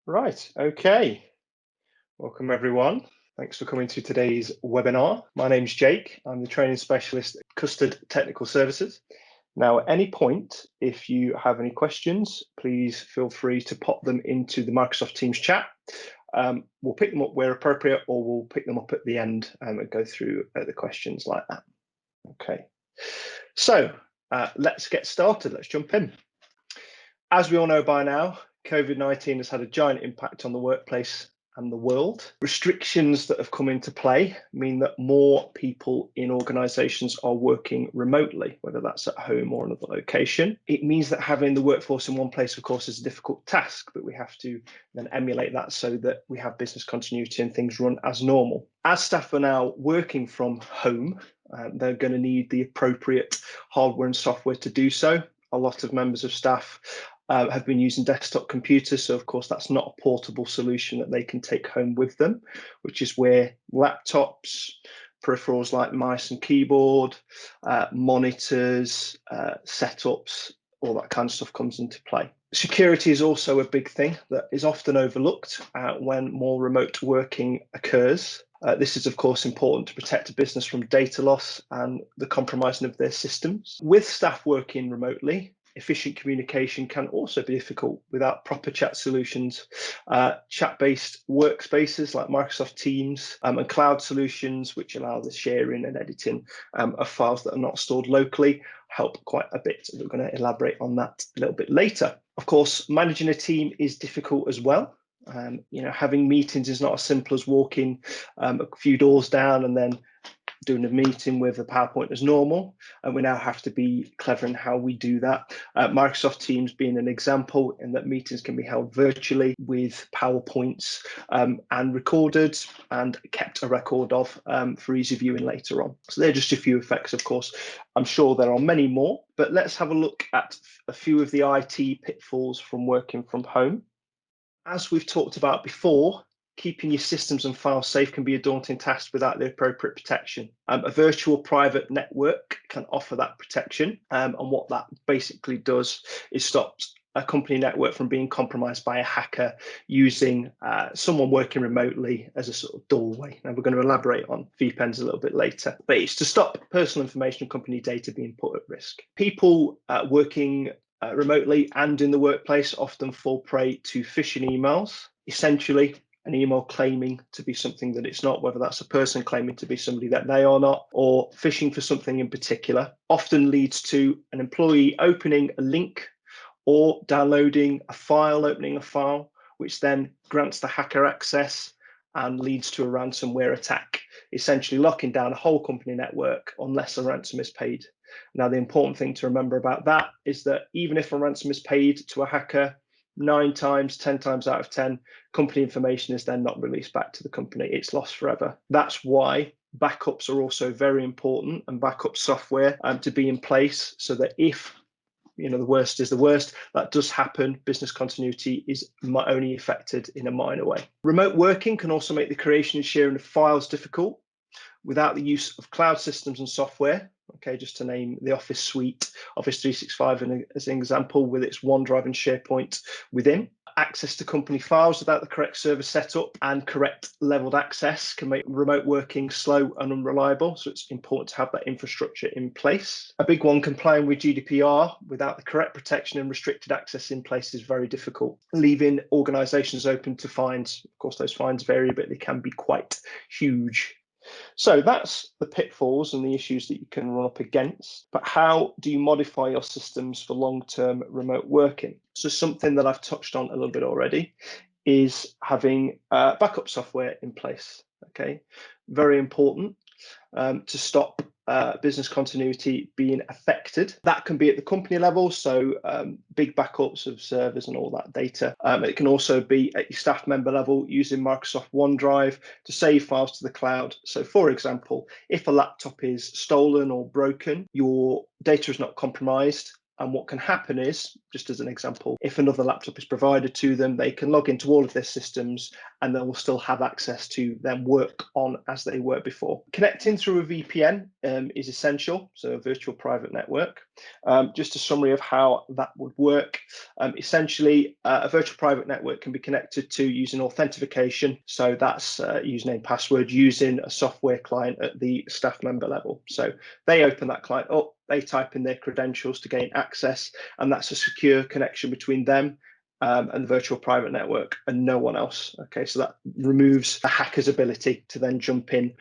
Right, okay. Welcome everyone. Thanks for coming to today's webinar. My name's Jake. I'm the training specialist at Custard Technical Services. Now, at any point, if you have any questions, please feel free to pop them into the Microsoft Teams chat. We'll pick them up where appropriate, or we'll pick them up at the end and go through the questions like that. Okay, so let's get started. Let's jump in. As we all know by now, COVID-19 has had a giant impact on the workplace and the world. Restrictions that have come into play mean that more people in organisations are working remotely, whether that's at home or another location. It means that having the workforce in one place, of course, is a difficult task, but we have to then emulate that so that we have business continuity and things run as normal. As staff are now working from home, they're going to need the appropriate hardware and software to do so. A lot of members of staff have been using desktop computers, so of course that's not a portable solution that they can take home with them, which is where laptops, peripherals like mice and keyboard, monitors, setups, all that kind of stuff comes into play. Security is also a big thing that is often overlooked when more remote working occurs. This is, of course, important to protect a business from data loss and the compromising of their systems. With staff working remotely, efficient communication can also be difficult without proper chat solutions. Chat-based workspaces like Microsoft Teams and cloud solutions, which allow the sharing and editing of files that are not stored locally, help quite a bit. We're going to elaborate on that a little bit later. Of course, managing a team is difficult as well. Having meetings is not as simple as walking a few doors down and then doing a meeting with a PowerPoint as normal, and we now have to be clever in how we do that. Microsoft Teams being an example in that meetings can be held virtually with PowerPoints and recorded and kept a record of for easy viewing later on. So they're just a few effects, of course. I'm sure there are many more, but let's have a look at a few of the IT pitfalls from working from home. As we've talked about before, keeping your systems and files safe can be a daunting task without the appropriate protection. A virtual private network can offer that protection, and what that basically does is stops a company network from being compromised by a hacker using someone working remotely as a sort of doorway. Now, we're going to elaborate on VPNs a little bit later, but it's to stop personal information and company data being put at risk. People working remotely and in the workplace often fall prey to phishing emails. Essentially, an email claiming to be something that it's not, whether that's a person claiming to be somebody that they are not, or phishing for something in particular, often leads to an employee opening a link or downloading a file, opening a file, which then grants the hacker access and leads to a ransomware attack, essentially locking down a whole company network unless a ransom is paid. Now, the important thing to remember about that is that even if a ransom is paid to a hacker, 9 times, 10 times out of 10, company information is then not released back to the company. It's lost forever. That's why backups are also very important, and backup software to be in place so that if the worst is the worst, that does happen, business continuity is only affected in a minor way. Remote working can also make the creation and sharing of files difficult without the use of cloud systems and software. Okay, just to name the Office suite, Office 365 as an example, with its OneDrive and SharePoint within. Access to company files without the correct server setup and correct leveled access can make remote working slow and unreliable. So it's important to have that infrastructure in place. A big one, complying with GDPR without the correct protection and restricted access in place is very difficult, leaving organizations open to fines. Of course, those fines vary, but they can be quite huge. So that's the pitfalls and the issues that you can run up against. But how do you modify your systems for long-term remote working? So something that I've touched on a little bit already is having backup software in place. Okay, very important to stop business continuity being affected. That can be at the company level, so big backups of servers and all that data. It can also be at your staff member level using Microsoft OneDrive to save files to the cloud. So for example, if a laptop is stolen or broken, your data is not compromised. And what can happen is, just as an example, if another laptop is provided to them, they can log into all of their systems and they will still have access to them work on as they were before. Connecting through a VPN is essential, so a virtual private network. Just a summary of how that would work. Essentially, a virtual private network can be connected to using authentication. So that's username, password, using a software client at the staff member level. So they open that client up, they type in their credentials to gain access, and that's a secure connection between them and the virtual private network and no one else. Okay, so that removes the hacker's ability to then jump in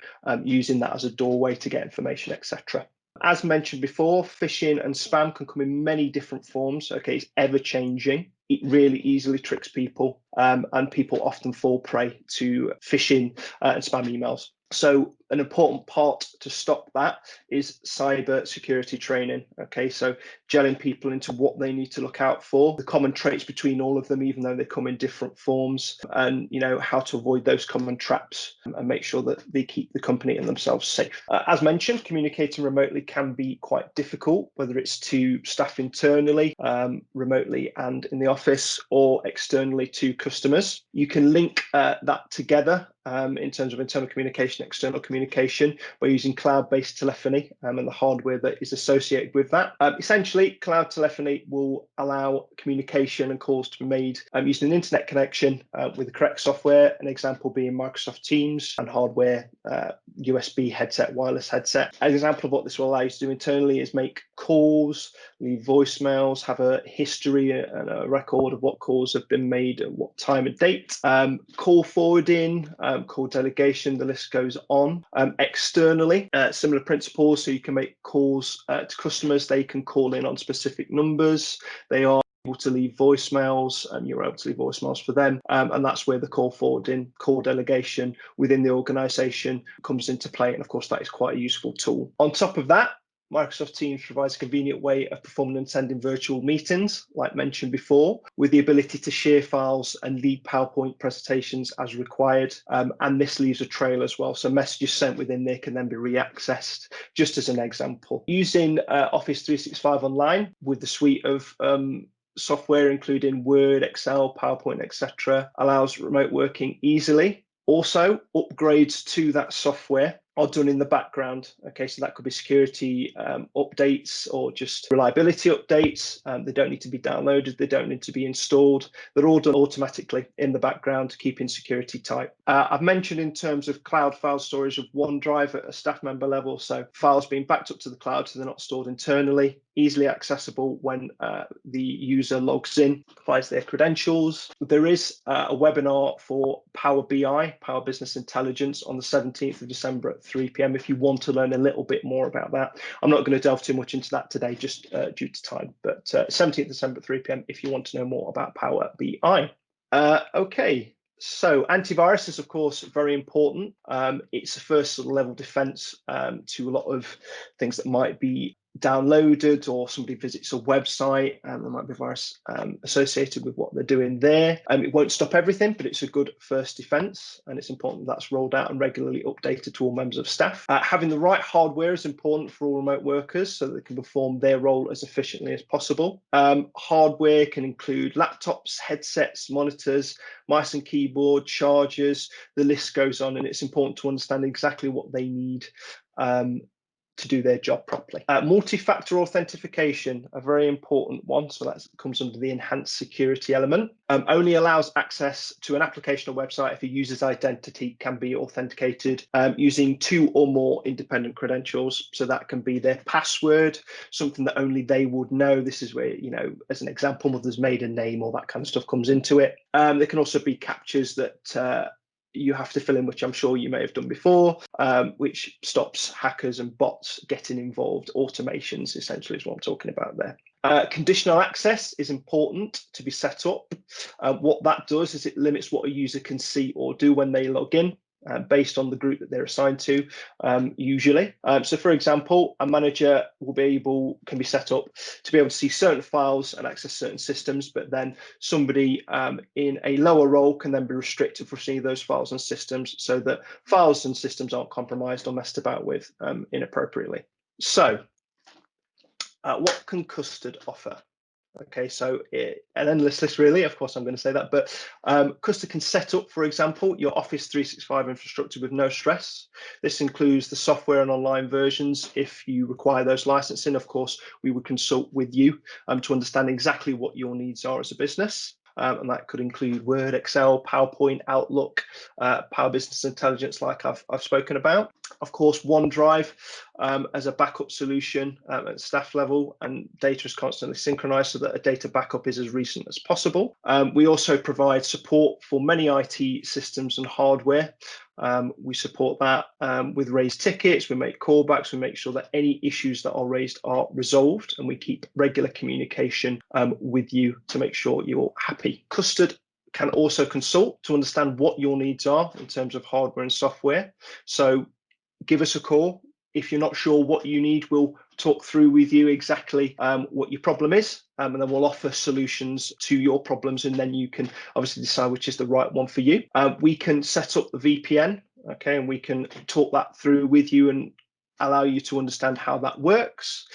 using that as a doorway to get information, etc. As mentioned before, phishing and spam can come in many different forms. Okay, it's ever changing. It really easily tricks people, and people often fall prey to phishing and spam emails. So an important part to stop that is cyber security training. Okay, so gelling people into what they need to look out for, the common traits between all of them, even though they come in different forms, and how to avoid those common traps and make sure that they keep the company and themselves safe. As mentioned, communicating remotely can be quite difficult, whether it's to staff internally, remotely and in the office, or externally to customers. You can link that together in terms of internal communication, external communication, by using cloud-based telephony and the hardware that is associated with that. Essentially, cloud telephony will allow communication and calls to be made using an internet connection with the correct software, an example being Microsoft Teams and hardware, USB headset, wireless headset. An example of what this will allow you to do internally is make calls, leave voicemails, have a history and a record of what calls have been made at what time and date, call forwarding, call delegation, the list goes on. Externally, similar principles, so you can make calls to customers, they can call in on specific numbers, they are able to leave voicemails, and you're able to leave voicemails for them, and that's where the call forwarding, call delegation within the organization comes into play, and of course that is quite a useful tool. On top of that, Microsoft Teams provides a convenient way of performing and sending virtual meetings, like mentioned before, with the ability to share files and lead PowerPoint presentations as required. And this leaves a trail as well. So messages sent within there can then be re-accessed, just as an example. Using Office 365 Online with the suite of software, including Word, Excel, PowerPoint, etc., allows remote working easily. Also, upgrades to that software are done in the background. Okay, so that could be security updates or just reliability updates. They don't need to be downloaded. They don't need to be installed. They're all done automatically in the background, keeping security tight. I've mentioned in terms of cloud file storage of OneDrive at a staff member level. So files being backed up to the cloud, so they're not stored internally, easily accessible when the user logs in, provides their credentials. There is a webinar for Power BI, Power Business Intelligence, on the 17th of December at 3 p.m. if you want to learn a little bit more about that. I'm not going to delve too much into that today, just due to time, but 17th December at 3 p.m. if you want to know more about Power BI. Okay. So antivirus is, of course, very important. It's a first level defense to a lot of things that might be downloaded, or somebody visits a website and there might be a virus associated with what they're doing there. It won't stop everything, but it's a good first defense, and it's important that that's rolled out and regularly updated to all members of staff. Having the right hardware is important for all remote workers so that they can perform their role as efficiently as possible. Hardware can include laptops, headsets, monitors, mice and keyboard, chargers, the list goes on, and it's important to understand exactly what they need to do their job properly. Multi-factor authentication, a very important one, so that comes under the enhanced security element. Only allows access to an application or website if a user's identity can be authenticated using 2 or more independent credentials. So that can be their password, something that only they would know. This is where, as an example, mother's maiden name, all that kind of stuff comes into it. There can also be captures that you have to fill in, which I'm sure you may have done before, which stops hackers and bots getting involved. Automations essentially is what I'm talking about there. Conditional access is important to be set up. What that does is it limits what a user can see or do when they log in, based on the group that they're assigned to, usually. So for example, a manager can be set up to be able to see certain files and access certain systems, but then somebody in a lower role can then be restricted for seeing those files and systems, so that files and systems aren't compromised or messed about with inappropriately. So what can Custard offer? Okay, so an endless list, really. Of course, I'm going to say that, but Custard can set up, for example, your Office 365 infrastructure with no stress. This includes the software and online versions. If you require those licensing, of course, we would consult with you to understand exactly what your needs are as a business. And that could include Word, Excel, PowerPoint, Outlook, Power Business Intelligence, like I've spoken about. Of course, OneDrive as a backup solution at staff level, and data is constantly synchronized so that a data backup is as recent as possible. We also provide support for many IT systems and hardware. We support that with raised tickets, we make callbacks, we make sure that any issues that are raised are resolved, and we keep regular communication with you to make sure you're happy. Custard can also consult to understand what your needs are in terms of hardware and software. So give us a call. If you're not sure what you need, we'll talk through with you exactly what your problem is, and then we'll offer solutions to your problems, and then you can obviously decide which is the right one for you. We can set up the VPN, okay, and we can talk that through with you and allow you to understand how that works,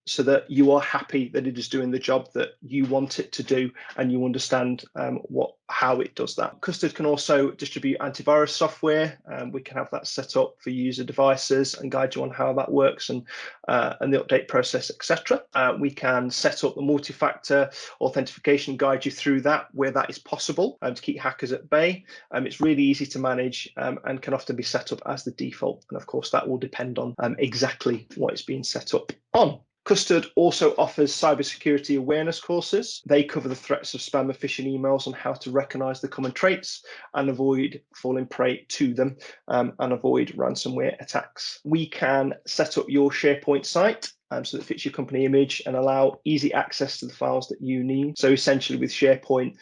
so that you are happy that it is doing the job that you want it to do, and you understand how it does that. Custard can also distribute antivirus software. We can have that set up for user devices and guide you on how that works, and the update process, etc. We can set up the multi-factor authentication, guide you through that where that is possible, to keep hackers at bay. It's really easy to manage and can often be set up as the default, and of course that will depend on exactly what it's being set up on. Custard also offers cybersecurity awareness courses. They cover the threats of spam and phishing emails and how to recognize the common traits and avoid falling prey to them, and avoid ransomware attacks. We can set up your SharePoint site so that it fits your company image and allow easy access to the files that you need. So essentially with SharePoint,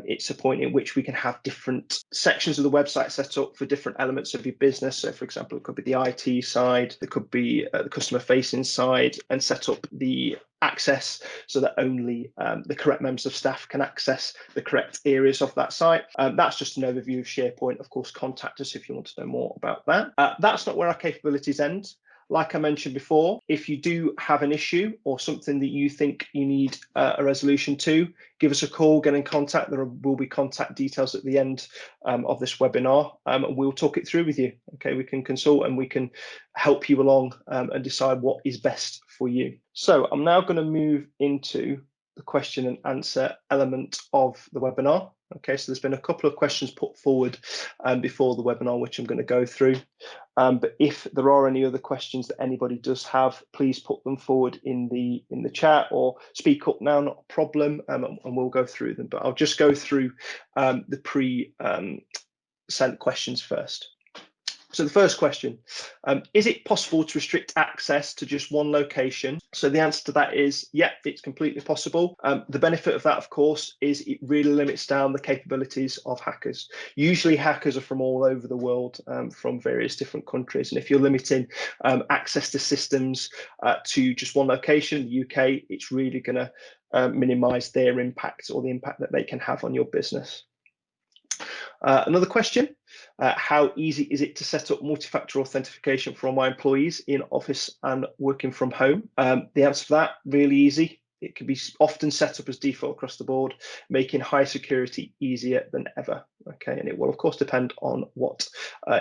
it's a point in which we can have different sections of the website set up for different elements of your business. So for example, it could be the IT side, it could be the customer facing side, and set up the access so that only the correct members of staff can access the correct areas of that site. That's just an overview of SharePoint. Of course, contact us if you want to know more about that. That's not where our capabilities end. Like I mentioned before, if you do have an issue or something that you think you need a resolution to, give us a call, get in contact. There will be contact details at the end of this webinar, and we'll talk it through with you. Okay, we can consult and we can help you along and decide what is best for you. So I'm now going to move into the question and answer element of the webinar. Okay, so there's been a couple of questions put forward before the webinar, which I'm going to go through. But if there are any other questions that anybody does have, please put them forward in the chat or speak up now, not a problem, and we'll go through them. But I'll just go through the pre-sent questions first. So the first question, is it possible to restrict access to just one location? So the answer to that is, yeah, it's completely possible. The benefit of that, of course, is it really limits down the capabilities of hackers. Usually hackers are from all over the world, from various different countries. And if you're limiting access to systems to just one location, the UK, it's really going to minimize their impact, or the impact that they can have on your business. Another question, how easy is it to set up multi-factor authentication for all my employees in office and working from home? The answer to that, really easy. It can be often set up as default across the board, making high security easier than ever. Okay, and it will of course depend on what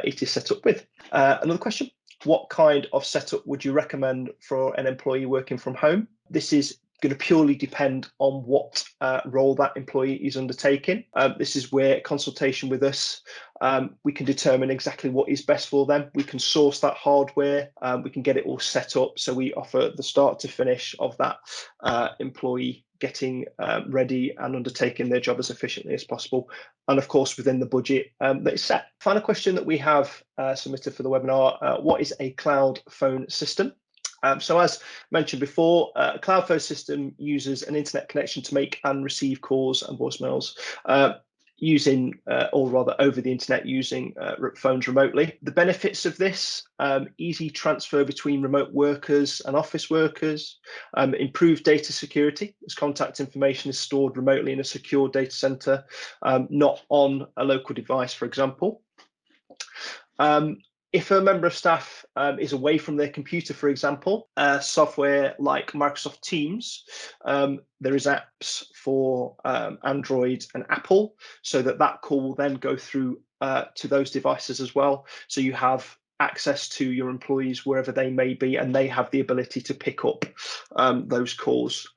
it is set up with. Another question, what kind of setup would you recommend for an employee working from home? This is going to purely depend on what role that employee is undertaking. This is where consultation with us, we can determine exactly what is best for them. We can source that hardware, we can get it all set up, so we offer the start to finish of that employee getting ready and undertaking their job as efficiently as possible, and of course within the budget that is set. Final question that we have submitted for the webinar, what is a cloud phone system? So as mentioned before, a cloud phone system uses an internet connection to make and receive calls and voicemails using, or rather over the internet, using phones remotely. The benefits of this, easy transfer between remote workers and office workers, improved data security as contact information is stored remotely in a secure data center, not on a local device, for example. If a member of staff is away from their computer, for example, software like Microsoft Teams, there is apps for Android and Apple, so that call will then go through to those devices as well. So you have access to your employees wherever they may be, and they have the ability to pick up those calls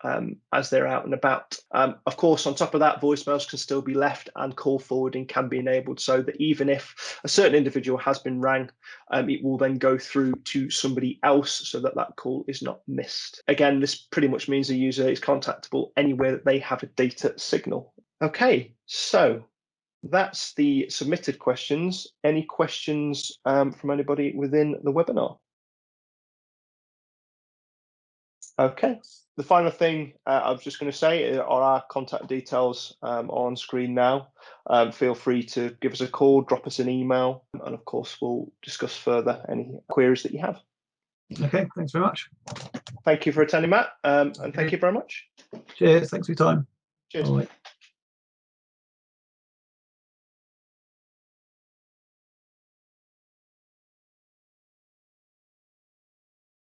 as they're out and about. Of course, on top of that, voicemails can still be left and call forwarding can be enabled, so that even if a certain individual has been rang, it will then go through to somebody else so that that call is not missed. Again, this pretty much means a user is contactable anywhere that they have a data signal. Okay, so that's the submitted questions. Any questions from anybody within the webinar? Okay. The final thing I was just going to say are our contact details on screen now. Feel free to give us a call, drop us an email, and of course, we'll discuss further any queries that you have. Okay, thanks very much. Thank you for attending, Matt, and thank you very much. Cheers, thanks for your time. Cheers. Bye.